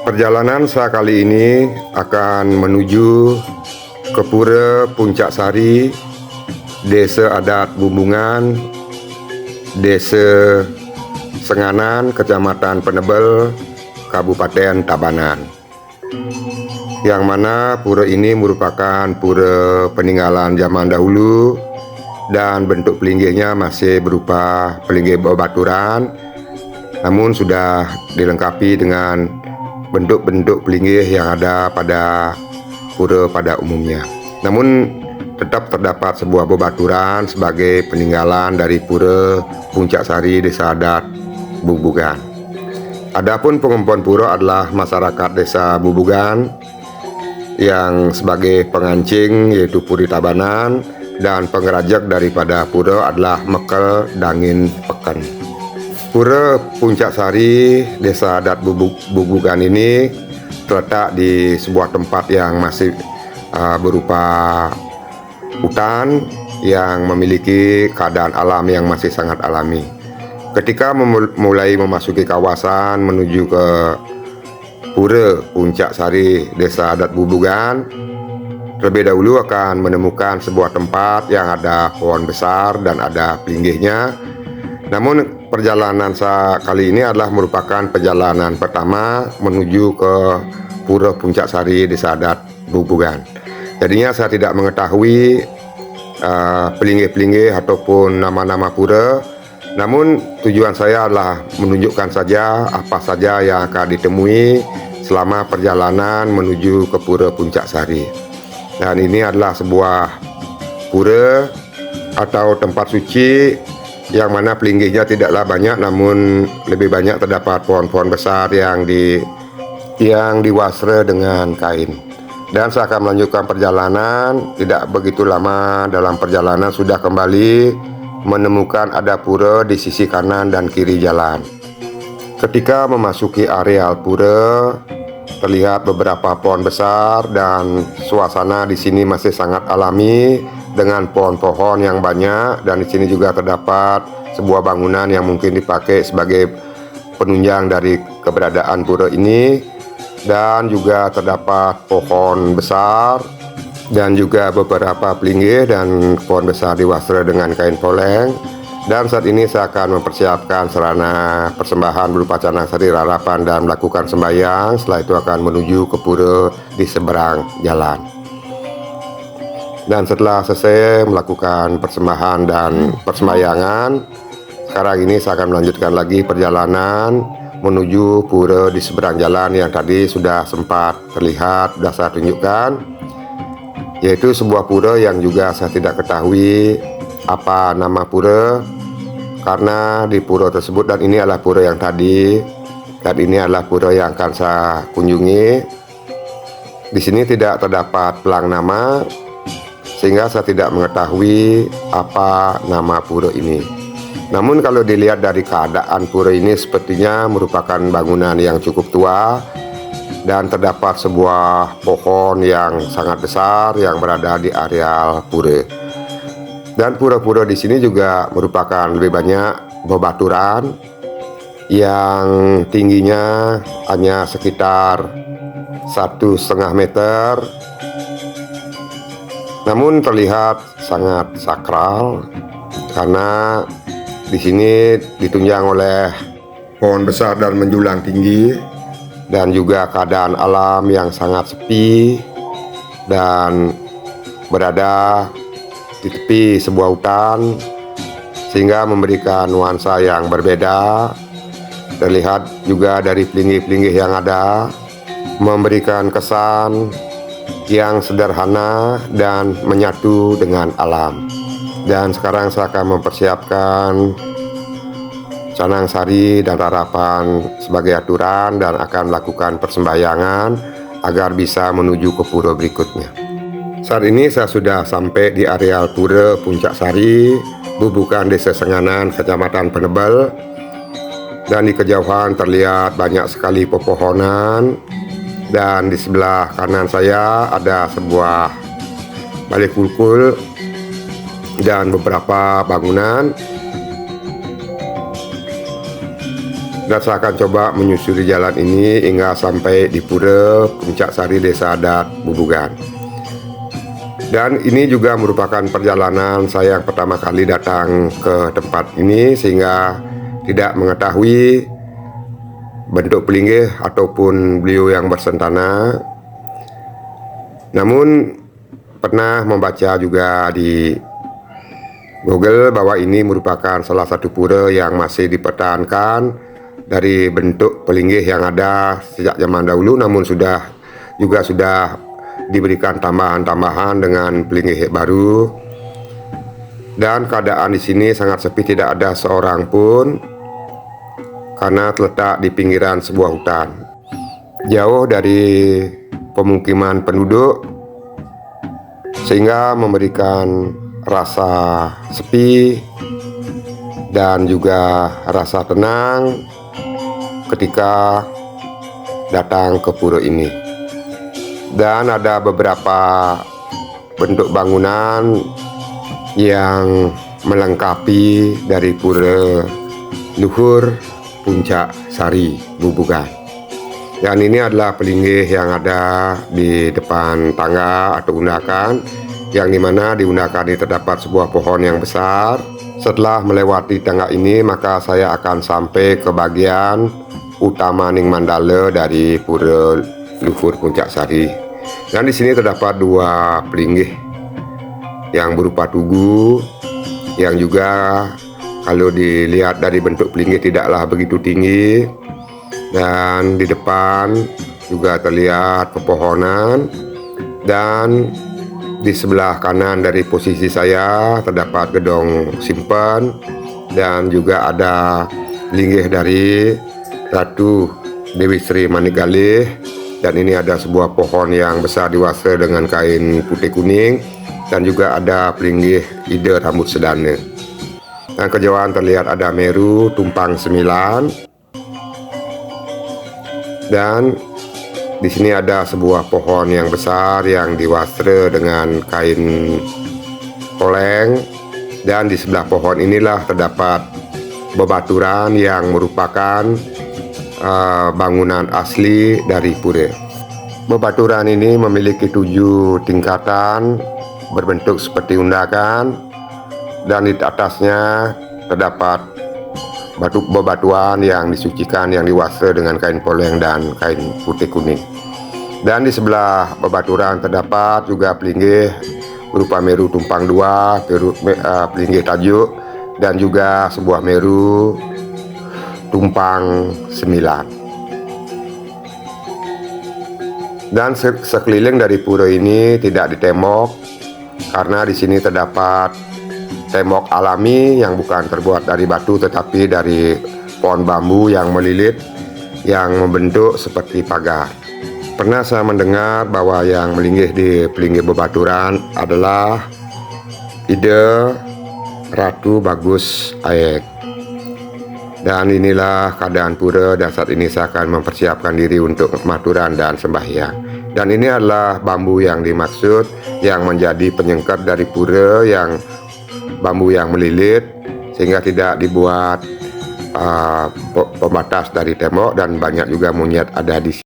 Perjalanan saya kali ini akan menuju ke Pura Puncak Sari, Desa Adat Bumbungan, Desa Senganan, Kecamatan Penebel, Kabupaten Tabanan. Yang mana pura ini merupakan pura peninggalan zaman dahulu dan bentuk pelinggihnya masih berupa pelinggih bebaturan, namun sudah dilengkapi dengan bentuk-bentuk pelinggih yang ada pada pura pada umumnya. Namun tetap terdapat sebuah bebaturan sebagai peninggalan dari Pura Puncak Sari, Desa Adat Bubugan. Adapun penghuni pura adalah masyarakat Desa Bubugan yang sebagai pengancing yaitu Puri Tabanan, dan pengerajak daripada pura adalah Mekel Dangin Peken. Pura Puncak Sari, Desa Adat Bubugan ini terletak di sebuah tempat yang masih berupa hutan yang memiliki keadaan alam yang masih sangat alami. Ketika mulai memasuki kawasan menuju ke Pura Puncak Sari, Desa Adat Bubugan, terlebih dahulu akan menemukan sebuah tempat yang ada pohon besar dan ada pelinggihnya. Namun perjalanan saya kali ini adalah merupakan perjalanan pertama menuju ke Pura Puncak Sari, Desa Adat Bubugan. Jadinya saya tidak mengetahui pelinggih-pelinggih ataupun nama-nama pura. Namun tujuan saya adalah menunjukkan saja apa saja yang akan ditemui selama perjalanan menuju ke Pura Puncak Sari. Dan ini adalah sebuah pura atau tempat suci yang mana pelinggihnya tidaklah banyak, namun lebih banyak terdapat pohon-pohon besar yang diwasra dengan kain. Dan saya akan melanjutkan perjalanan. Tidak begitu lama dalam perjalanan sudah kembali menemukan ada pura di sisi kanan dan kiri jalan. Ketika memasuki areal pura, terlihat beberapa pohon besar dan suasana di sini masih sangat alami dengan pohon-pohon yang banyak, dan di sini juga terdapat sebuah bangunan yang mungkin dipakai sebagai penunjang dari keberadaan pura ini, dan juga terdapat pohon besar dan juga beberapa pelinggih dan pohon besar diwasra dengan kain poleng. Dan saat ini saya akan mempersiapkan sarana persembahan berupa canang sari rarapan dan melakukan sembahyang. Setelah itu akan menuju ke pura di seberang jalan. Dan setelah selesai melakukan persembahan dan persembahyangan, sekarang ini saya akan melanjutkan lagi perjalanan menuju pura di seberang jalan yang tadi sudah sempat terlihat, sudah saya tunjukkan, yaitu sebuah pura yang juga saya tidak ketahui apa nama pura, karena di pura tersebut, dan ini adalah pura yang tadi, dan ini adalah pura yang akan saya kunjungi. Di sini tidak terdapat pelang nama, sehingga saya tidak mengetahui apa nama pura ini. Namun kalau dilihat dari keadaan pura ini, sepertinya merupakan bangunan yang cukup tua, dan terdapat sebuah pohon yang sangat besar yang berada di areal pura. Dan pura-pura di sini juga merupakan lebih banyak bebaturan yang tingginya hanya sekitar 1,5 meter, namun terlihat sangat sakral karena di sini ditunjang oleh pohon besar dan menjulang tinggi, dan juga keadaan alam yang sangat sepi dan berada di tepi sebuah hutan, sehingga memberikan nuansa yang berbeda. Terlihat juga dari pelinggih-pelinggih yang ada, memberikan kesan yang sederhana dan menyatu dengan alam. Dan sekarang saya akan mempersiapkan canang sari dan rarapan sebagai aturan, dan akan melakukan persembahyangan agar bisa menuju ke pura berikutnya. Saat ini saya sudah sampai di areal Pura Puncak Sari, Bubugan, Desa Senganan, Kecamatan Penebel. Dan di kejauhan terlihat banyak sekali pepohonan, dan di sebelah kanan saya ada sebuah balik kulkul dan beberapa bangunan. Dan saya akan coba menyusuri jalan ini hingga sampai di Pura Puncak Sari, Desa Adat Bubugan. Dan ini juga merupakan perjalanan saya yang pertama kali datang ke tempat ini, sehingga tidak mengetahui bentuk pelinggih ataupun beliau yang bersentana. Namun pernah membaca juga di Google bahwa ini merupakan salah satu pura yang masih dipertahankan dari bentuk pelinggih yang ada sejak zaman dahulu, namun sudah diberikan tambahan-tambahan dengan pelinggih baru. Dan keadaan di sini sangat sepi, tidak ada seorang pun karena terletak di pinggiran sebuah hutan, jauh dari pemukiman penduduk, sehingga memberikan rasa sepi dan juga rasa tenang ketika datang ke pura ini. Dan ada beberapa bentuk bangunan yang melengkapi dari pura luhur Puncak Sari Bubugan. Dan ini adalah pelinggih yang ada di depan tangga atau undakan, yang dimana di undakan ini terdapat sebuah pohon yang besar. Setelah melewati tangga ini, maka saya akan sampai ke bagian utama Ning Mandala dari pura luhur Puncak Sari. Dan di sini terdapat dua pelinggih yang berupa tugu, yang juga kalau dilihat dari bentuk pelinggih tidaklah begitu tinggi. Dan di depan juga terlihat pepohonan, dan di sebelah kanan dari posisi saya terdapat gedung simpan, dan juga ada linggih dari Ratu Dewi Sri Manigalih. Dan ini ada sebuah pohon yang besar diwastra dengan kain putih kuning, dan juga ada pelinggih ide rambut sedana. Dan kejauhan terlihat ada Meru Tumpang 9. Dan di sini ada sebuah pohon yang besar yang diwastra dengan kain poleng, dan di sebelah pohon inilah terdapat bebaturan yang merupakan bangunan asli dari pura. Bebaturan ini memiliki 7 tingkatan berbentuk seperti undakan, dan di atasnya terdapat bebatuan yang disucikan yang diwastra dengan kain poleng dan kain putih kuning. Dan di sebelah bebaturan terdapat juga pelinggih berupa Meru Tumpang 2, pelinggih tajuk, dan juga sebuah Meru Tumpang 9. Dan sekeliling dari pura ini tidak ditembok, karena di sini terdapat tembok alami yang bukan terbuat dari batu tetapi dari pohon bambu yang melilit yang membentuk seperti pagar. Pernah saya mendengar bahwa yang melinggih di pelinggih bebaturan adalah ide Ratu Bagus Aek. Dan inilah keadaan pura, dan saat ini saya akan mempersiapkan diri untuk maturan dan sembahyang. Dan ini adalah bambu yang dimaksud, yang menjadi penyengket dari pura, yang bambu yang melilit, sehingga tidak dibuat pembatas dari tembok, dan banyak juga monyet ada di sini.